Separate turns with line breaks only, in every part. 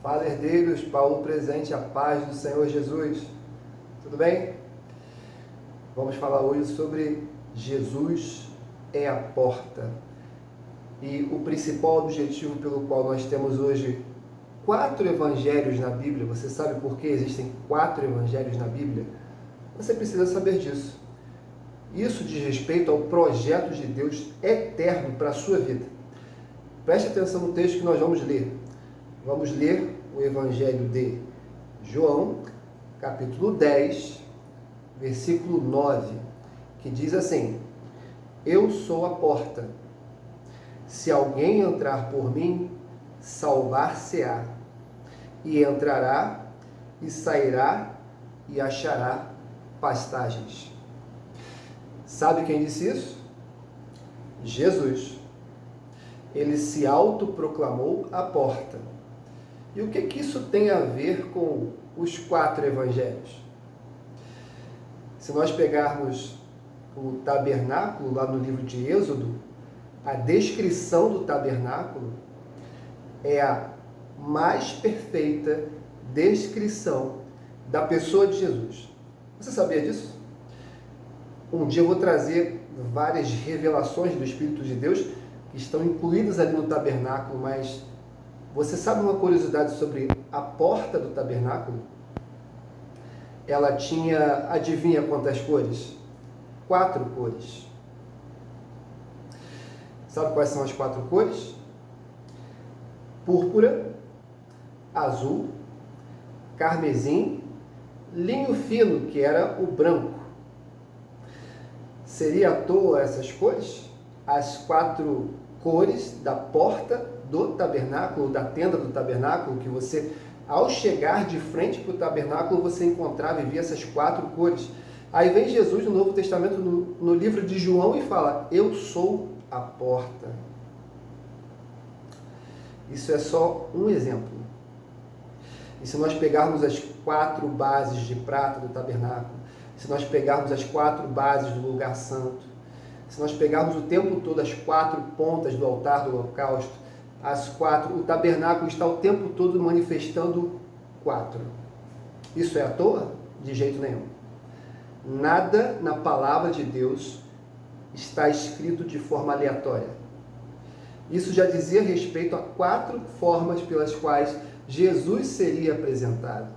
Fala, herdeiros, Paulo presente, a paz do Senhor Jesus. Tudo bem? Vamos falar hoje sobre Jesus é a porta. E o principal objetivo pelo qual nós temos hoje 4 evangelhos na Bíblia. Você sabe por que existem 4 evangelhos na Bíblia? Você precisa saber disso. Isso diz respeito ao projeto de Deus eterno para a sua vida. Preste atenção no texto que nós vamos ler. Vamos ler o Evangelho de João, capítulo 10, versículo 9, que diz assim: Eu sou a porta. Se alguém entrar por mim, salvar-se-á, e entrará, e sairá, e achará pastagens. Sabe quem disse isso? Jesus. Ele se autoproclamou a porta. E o que isso tem a ver com os 4 evangelhos? Se nós pegarmos o tabernáculo lá no livro de Êxodo, a descrição do tabernáculo é a mais perfeita descrição da pessoa de Jesus. Você sabia disso? Um dia eu vou trazer várias revelações do Espírito de Deus que estão incluídas ali no tabernáculo, mas você sabe uma curiosidade sobre a porta do tabernáculo? Ela tinha, adivinha quantas cores? 4 cores. Sabe quais são as 4 cores? Púrpura, azul, carmesim, linho fino, que era o branco. Seria à toa essas cores? As 4 cores da porta do tabernáculo, da tenda do tabernáculo, que você, ao chegar de frente para o tabernáculo, você encontrava e via essas 4 cores. Aí vem Jesus no Novo Testamento, no livro de João, e fala: Eu sou a porta. Isso é só um exemplo. E se nós pegarmos as 4 bases de prata do tabernáculo, se nós pegarmos as 4 bases do lugar santo, se nós pegarmos o tempo todo as 4 pontas do altar do holocausto, o tabernáculo está o tempo todo manifestando 4. Isso é à toa? De jeito nenhum. Nada na palavra de Deus está escrito de forma aleatória. Isso já dizia respeito a 4 formas pelas quais Jesus seria apresentado.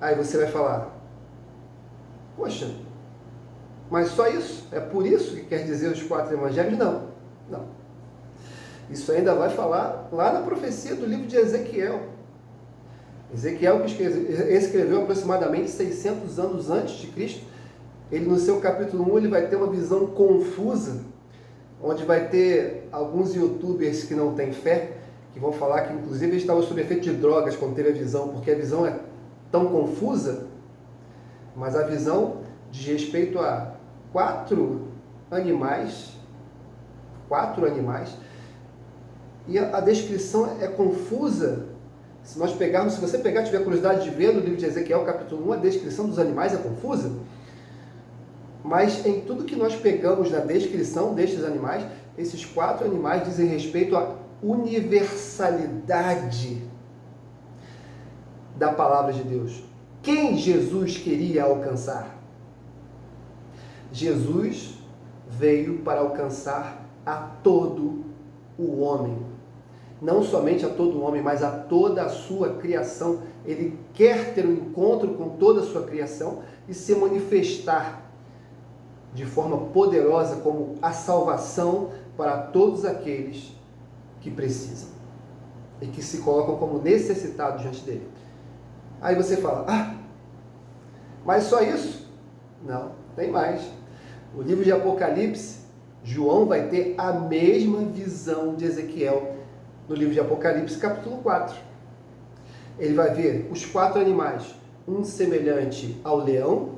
Aí você vai falar: poxa, mas só isso? É por isso que quer dizer os 4 evangelhos? Não. Isso ainda vai falar lá na profecia do livro de Ezequiel. Ezequiel, que escreveu aproximadamente 600 anos antes de Cristo, ele no seu capítulo 1, ele vai ter uma visão confusa, onde vai ter alguns youtubers que não têm fé, que vão falar que inclusive eles estavam sob efeito de drogas quando teve a visão, porque a visão é tão confusa, mas a visão diz respeito a 4 animais, e a descrição é confusa. Se você pegar, tiver curiosidade de ver no livro de Ezequiel, capítulo 1, a descrição dos animais é confusa, mas em tudo que nós pegamos na descrição destes animais, esses 4 animais dizem respeito à universalidade da palavra de Deus. Quem Jesus queria alcançar? Jesus veio para alcançar a todo o homem. Não somente a todo o homem, mas a toda a sua criação. Ele quer ter um encontro com toda a sua criação e se manifestar de forma poderosa como a salvação para todos aqueles que precisam e que se colocam como necessitados diante dele. Aí você fala: mas só isso? Não, tem mais. O livro de Apocalipse, João vai ter a mesma visão de Ezequiel no livro de Apocalipse, capítulo 4. Ele vai ver os 4 animais, um semelhante ao leão,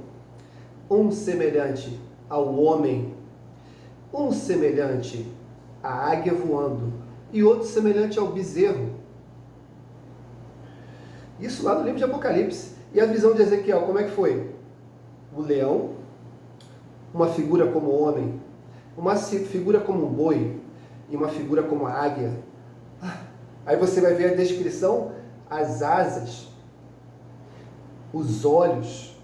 um semelhante ao homem, um semelhante à águia voando e outro semelhante ao bezerro. Isso lá no livro de Apocalipse. E a visão de Ezequiel, como é que foi? O leão, uma figura como homem, uma figura como um boi e uma figura como a águia. Aí você vai ver a descrição, as asas, os olhos,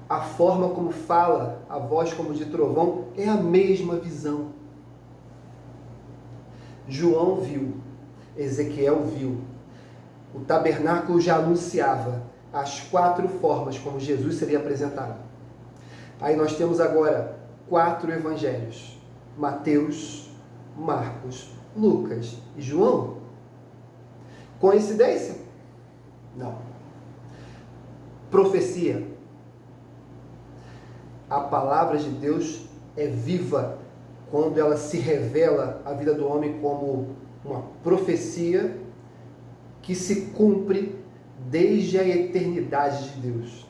a forma como fala, a voz como de trovão, é a mesma visão. João viu, Ezequiel viu, o tabernáculo já anunciava as 4 formas como Jesus seria apresentado. Aí nós temos agora 4 evangelhos: Mateus, Marcos, Lucas e João. Coincidência? Não. Profecia. A palavra de Deus é viva quando ela se revela à vida do homem como uma profecia que se cumpre desde a eternidade de Deus.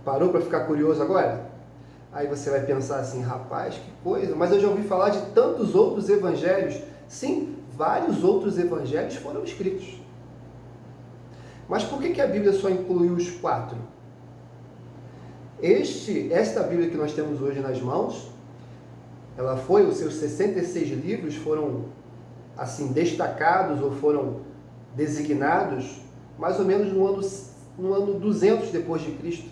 Parou para ficar curioso agora? Aí você vai pensar assim, rapaz, que coisa, mas eu já ouvi falar de tantos outros evangelhos. Sim, vários outros evangelhos foram escritos. Mas por que a Bíblia só incluiu os 4? Esta Bíblia que nós temos hoje nas mãos, os seus 66 livros foram assim destacados ou foram designados mais ou menos no ano 200 depois de Cristo,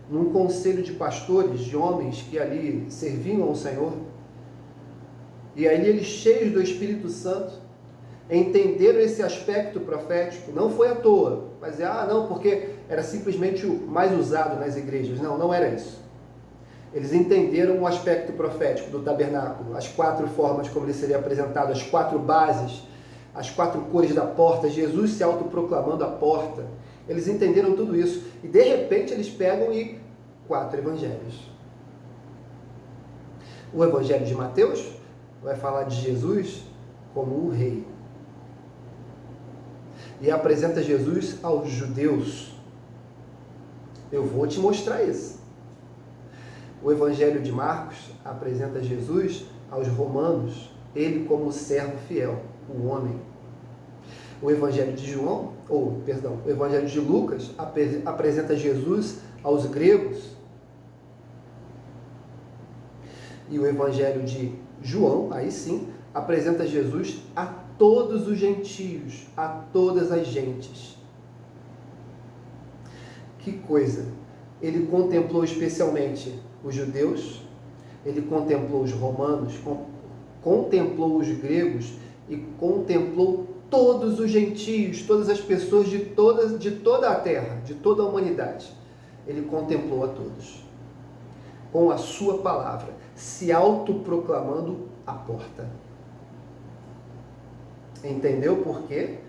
num conselho de pastores, de homens que ali serviam ao Senhor. E aí eles, cheios do Espírito Santo, entenderam esse aspecto profético. Não foi à toa, mas não, porque era simplesmente o mais usado nas igrejas. Não, não era isso. Eles entenderam o aspecto profético do tabernáculo, as 4 formas como ele seria apresentado, as 4 bases, as 4 cores da porta, Jesus se autoproclamando a porta. Eles entenderam tudo isso e de repente eles pegam 4 evangelhos. O evangelho de Mateus vai falar de Jesus como o rei e apresenta Jesus aos judeus. Eu vou te mostrar isso. O evangelho de Marcos apresenta Jesus aos romanos, ele como o servo fiel, o homem. O evangelho de o evangelho de Lucas apresenta Jesus aos gregos. E o evangelho de João, aí sim, apresenta Jesus a todos os gentios, a todas as gentes. Que coisa! Ele contemplou especialmente os judeus, ele contemplou os romanos, contemplou os gregos e contemplou todos os gentios, todas as pessoas de toda a terra, de toda a humanidade. Ele contemplou a todos com a sua palavra, se autoproclamando a porta. Entendeu por quê?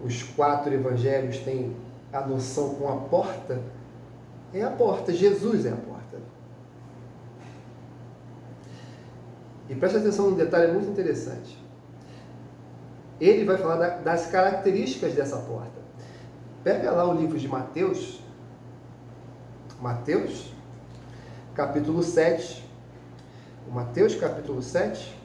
Os 4 evangelhos têm a noção com a porta? É a porta, Jesus é a porta. E preste atenção num detalhe muito interessante. Ele vai falar das características dessa porta. Pega lá o livro de Mateus, capítulo 7. O Mateus, capítulo 7,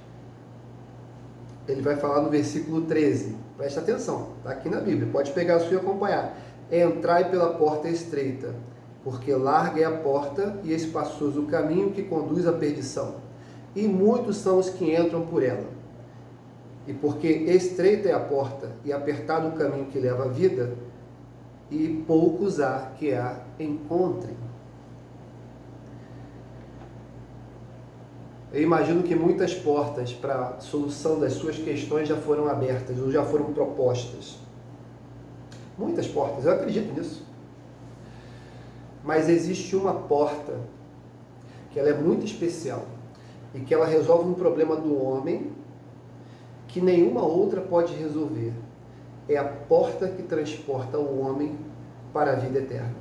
ele vai falar no versículo 13. Presta atenção, está aqui na Bíblia, pode pegar a sua e acompanhar. Entrai pela porta estreita, porque larga é a porta e espaçoso o caminho que conduz à perdição, e muitos são os que entram por ela. E porque estreita é a porta e apertado o caminho que leva à vida, e poucos há que a encontrem. Eu imagino que muitas portas para a solução das suas questões já foram abertas ou já foram propostas. Muitas portas, eu acredito nisso. Mas existe uma porta que ela é muito especial e que ela resolve um problema do homem que nenhuma outra pode resolver. É a porta que transporta o homem para a vida eterna.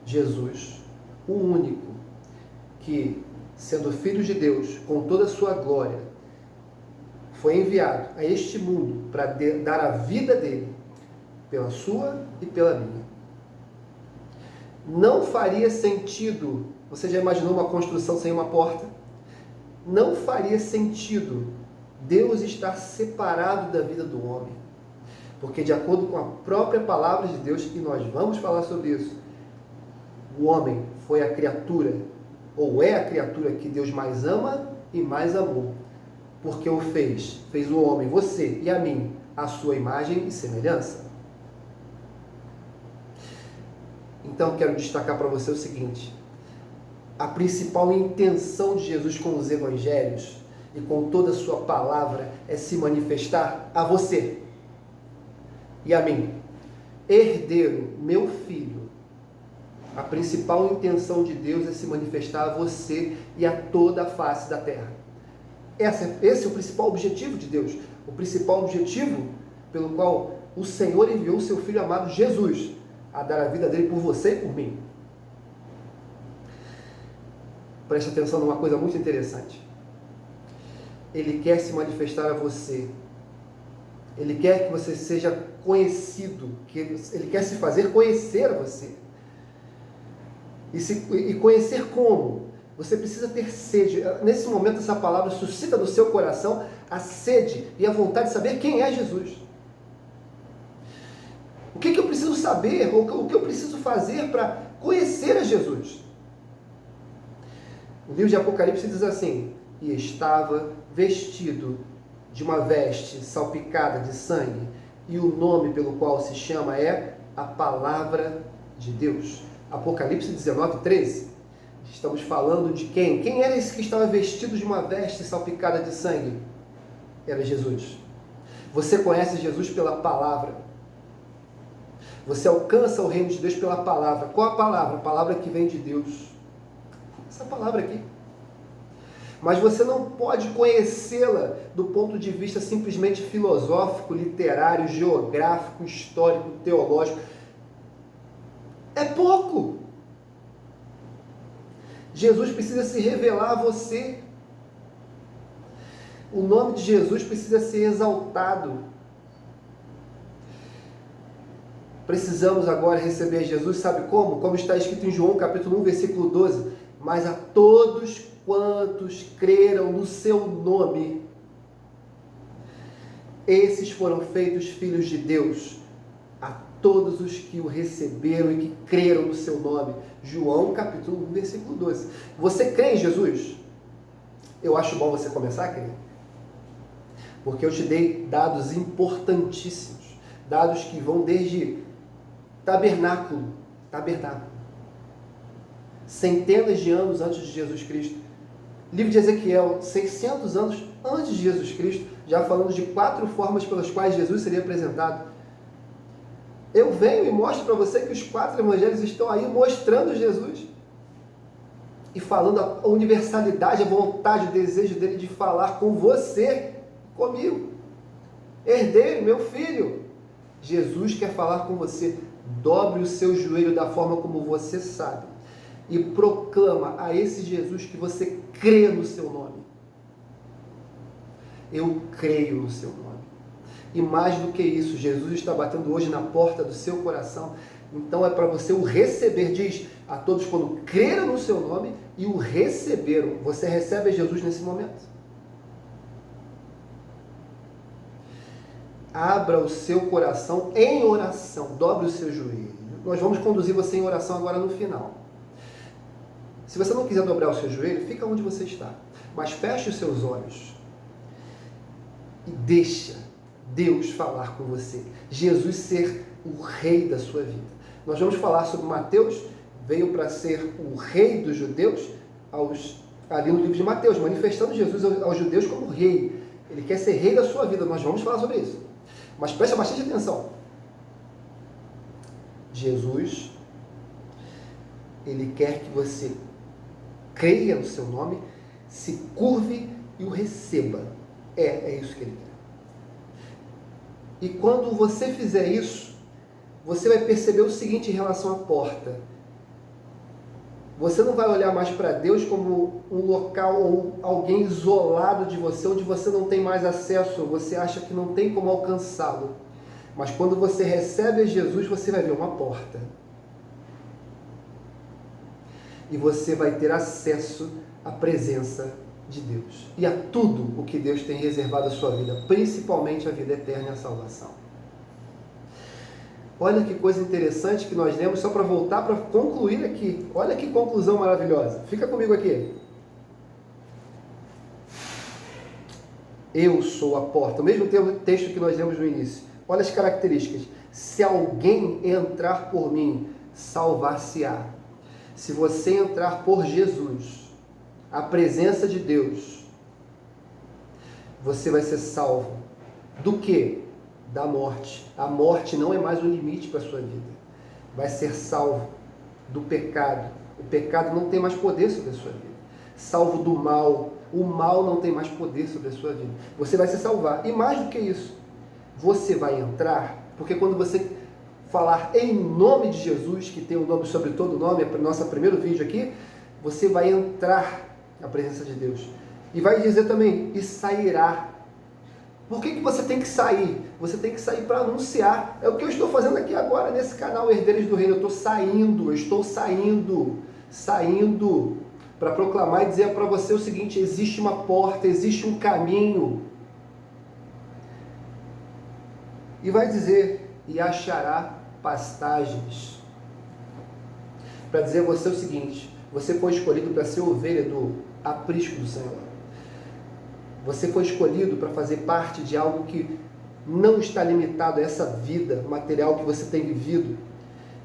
Jesus, o único que, sendo Filho de Deus, com toda a sua glória, foi enviado a este mundo para dar a vida dele pela sua e pela minha. Não faria sentido, você já imaginou uma construção sem uma porta? Não faria sentido Deus estar separado da vida do homem. Porque de acordo com a própria palavra de Deus, e nós vamos falar sobre isso, o homem foi a criatura ou é a criatura que Deus mais ama e mais amou, porque o fez o homem, você e a mim, a sua imagem e semelhança. Então quero destacar para você o seguinte: a principal intenção de Jesus com os evangelhos e com toda a sua palavra é se manifestar a você e a mim, herdeiro, meu filho. A principal intenção de Deus é se manifestar a você e a toda a face da terra. Esse é o principal objetivo de Deus, o principal objetivo pelo qual o Senhor enviou o seu Filho amado Jesus a dar a vida dele por você e por mim. Preste atenção numa coisa muito interessante. Ele quer se manifestar a você. Ele quer que você seja conhecido, ele quer se fazer conhecer a você. E conhecer como? Você precisa ter sede. Nesse momento, essa palavra suscita no seu coração a sede e a vontade de saber quem é Jesus. O que eu preciso saber? O que eu preciso fazer para conhecer a Jesus? O livro de Apocalipse diz assim: e estava vestido de uma veste salpicada de sangue, e o nome pelo qual se chama é a Palavra de Deus. Apocalipse 19:13. Estamos falando de quem? Quem era esse que estava vestido de uma veste salpicada de sangue? Era Jesus. Você conhece Jesus pela palavra. Você alcança o reino de Deus pela palavra. Qual a palavra? A palavra que vem de Deus. Essa palavra aqui. Mas você não pode conhecê-la do ponto de vista simplesmente filosófico, literário, geográfico, histórico, teológico. É pouco. Jesus precisa se revelar a você. O nome de Jesus precisa ser exaltado. Precisamos agora receber Jesus, sabe como? Como está escrito em João capítulo 1, versículo 12. Mas a todos quantos creram no seu nome, esses foram feitos filhos de Deus. A todos os que o receberam e que creram no seu nome. João capítulo 1, versículo 12. Você crê em Jesus? Eu acho bom você começar a crer. Porque eu te dei dados importantíssimos. Dados que vão desde tabernáculo. Centenas de anos antes de Jesus Cristo. Livro de Ezequiel, 600 anos antes de Jesus Cristo, já falando de 4 formas pelas quais Jesus seria apresentado. Eu venho e mostro para você que os 4 evangelhos estão aí mostrando Jesus. E falando a universalidade, a vontade, o desejo dele de falar com você, comigo. Herdeiro, meu filho. Jesus quer falar com você. Dobre o seu joelho da forma como você sabe. E proclama a esse Jesus que você crê no seu nome. Eu creio no seu nome. E mais do que isso, Jesus está batendo hoje na porta do seu coração. Então é para você o receber. Diz a todos quando creram no seu nome e o receberam. Você recebe Jesus nesse momento. Abra o seu coração em oração. Dobre o seu joelho. Nós vamos conduzir você em oração agora no final. Se você não quiser dobrar o seu joelho, fica onde você está. Mas feche os seus olhos. E deixa Deus falar com você. Jesus ser o rei da sua vida. Nós vamos falar sobre Mateus. Veio para ser o rei dos judeus. Ali no livro de Mateus. Manifestando Jesus aos judeus como rei. Ele quer ser rei da sua vida. Nós vamos falar sobre isso. Mas preste bastante atenção. Jesus, ele quer que você creia no seu nome, se curve e o receba. É isso que ele quer. E quando você fizer isso, você vai perceber o seguinte em relação à porta. Você não vai olhar mais para Deus como um local ou alguém isolado de você, onde você não tem mais acesso, você acha que não tem como alcançá-lo. Mas quando você recebe a Jesus, você vai ver uma porta. E você vai ter acesso à presença de Deus. E a tudo o que Deus tem reservado à sua vida, principalmente a vida eterna e a salvação. Olha que coisa interessante que nós lemos, só para voltar para concluir aqui. Olha que conclusão maravilhosa. Fica comigo aqui. Eu sou a porta. O mesmo texto que nós lemos no início. Olha as características. Se alguém entrar por mim, salvar-se-á. Se você entrar por Jesus, a presença de Deus, você vai ser salvo. Do quê? Da morte. A morte não é mais um limite para a sua vida. Vai ser salvo do pecado. O pecado não tem mais poder sobre a sua vida. Salvo do mal. O mal não tem mais poder sobre a sua vida. Você vai se salvar. E mais do que isso, você vai entrar, porque quando você falar em nome de Jesus, que tem o nome sobre todo nome, é o nosso primeiro vídeo aqui, você vai entrar na presença de Deus. E vai dizer também, e sairá. Por que você tem que sair? Você tem que sair para anunciar. É o que eu estou fazendo aqui agora nesse canal Herdeiros do Reino. Eu estou saindo para proclamar e dizer para você o seguinte: existe uma porta, existe um caminho. E vai dizer, e achará pastagens. Para dizer a você o seguinte: você foi escolhido para ser ovelha do aprisco do Senhor. Você foi escolhido para fazer parte de algo que não está limitado a essa vida material que você tem vivido.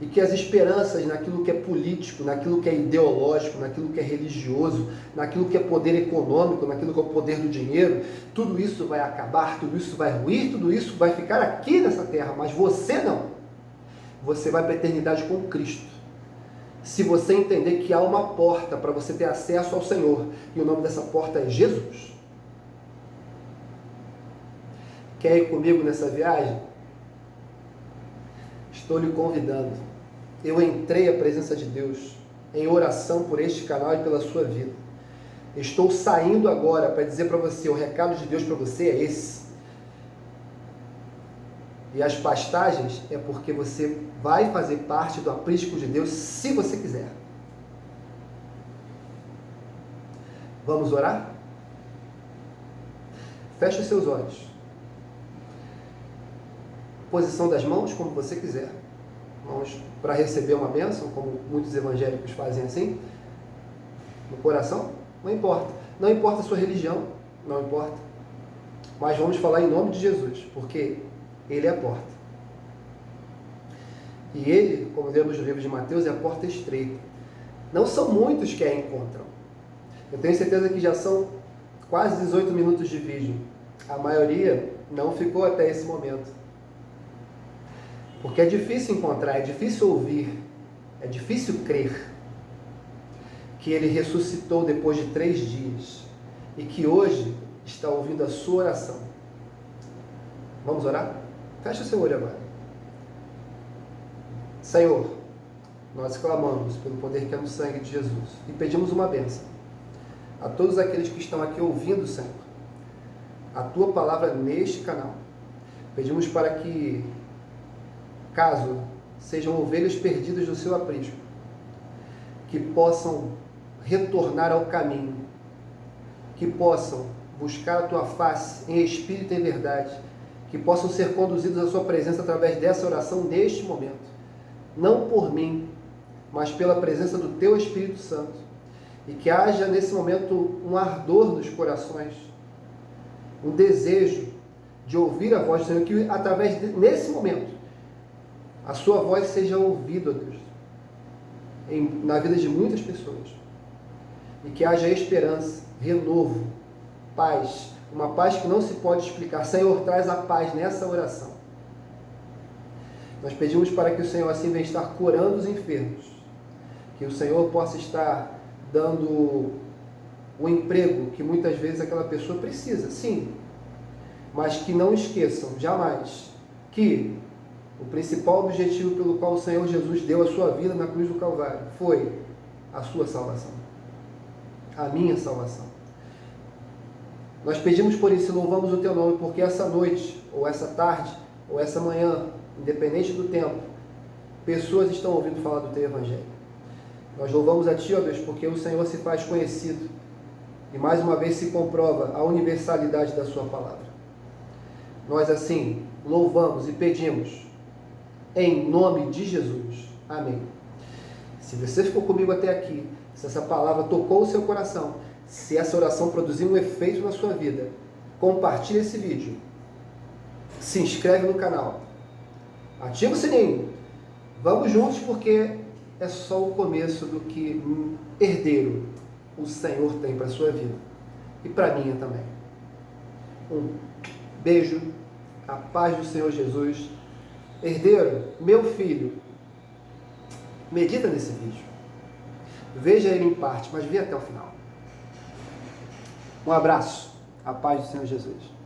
E que as esperanças naquilo que é político, naquilo que é ideológico, naquilo que é religioso, naquilo que é poder econômico, naquilo que é o poder do dinheiro, tudo isso vai acabar, tudo isso vai ruir, tudo isso vai ficar aqui nessa terra, mas você não. Você vai para a eternidade com Cristo. Se você entender que há uma porta para você ter acesso ao Senhor, e o nome dessa porta é Jesus. Quer ir comigo nessa viagem? Estou lhe convidando. Eu entrei à presença de Deus em oração por este canal e pela sua vida. Estou saindo agora para dizer para você, o recado de Deus para você é esse. E as pastagens é porque você vai fazer parte do aprisco de Deus se você quiser. Vamos orar? Feche seus olhos. Posição das mãos, como você quiser. Mãos para receber uma bênção, como muitos evangélicos fazem assim. No coração, não importa. Não importa a sua religião, não importa. Mas vamos falar em nome de Jesus, porque Ele é a porta. E Ele, como vemos no livro de Mateus, é a porta estreita. Não são muitos que a encontram. Eu tenho certeza que já são quase 18 minutos de vídeo. A maioria não ficou até esse momento. Porque é difícil encontrar, é difícil ouvir, é difícil crer que Ele ressuscitou depois de 3 dias e que hoje está ouvindo a sua oração. Vamos orar? Feche o seu olho agora. Senhor, nós clamamos pelo poder que é no sangue de Jesus e pedimos uma bênção a todos aqueles que estão aqui ouvindo, Senhor, a Tua palavra neste canal. Pedimos para que, caso sejam ovelhas perdidas do seu aprisco, que possam retornar ao caminho, que possam buscar a Tua face em espírito e em verdade, que possam ser conduzidos à Sua presença através dessa oração neste momento. Não por mim, mas pela presença do Teu Espírito Santo. E que haja nesse momento um ardor nos corações, um desejo de ouvir a voz do Senhor, que através nesse momento, a sua voz seja ouvida, ó Deus, na vida de muitas pessoas. E que haja esperança, renovo, paz, uma paz que não se pode explicar. Senhor, traz a paz nessa oração. Nós pedimos para que o Senhor assim venha estar curando os enfermos, que o Senhor possa estar dando o emprego que muitas vezes aquela pessoa precisa, sim, mas que não esqueçam jamais que o principal objetivo pelo qual o Senhor Jesus deu a sua vida na cruz do Calvário foi a sua salvação, a minha salvação. Nós pedimos por isso e louvamos o Teu nome, porque essa noite, ou essa tarde, ou essa manhã, independente do tempo, pessoas estão ouvindo falar do Teu Evangelho. Nós louvamos a Ti, ó Deus, porque o Senhor se faz conhecido e mais uma vez se comprova a universalidade da Sua palavra. Nós assim louvamos e pedimos em nome de Jesus. Amém. Se você ficou comigo até aqui, se essa palavra tocou o seu coração, se essa oração produziu um efeito na sua vida, compartilhe esse vídeo, se inscreve no canal, ativa o sininho. Vamos juntos, porque é só o começo do que herdeiro o Senhor tem para a sua vida e para a minha também. Um beijo, a paz do Senhor Jesus. Herdeiro, meu filho, medita nesse vídeo. Veja ele em parte, mas vê até o final. Um abraço, a paz do Senhor Jesus.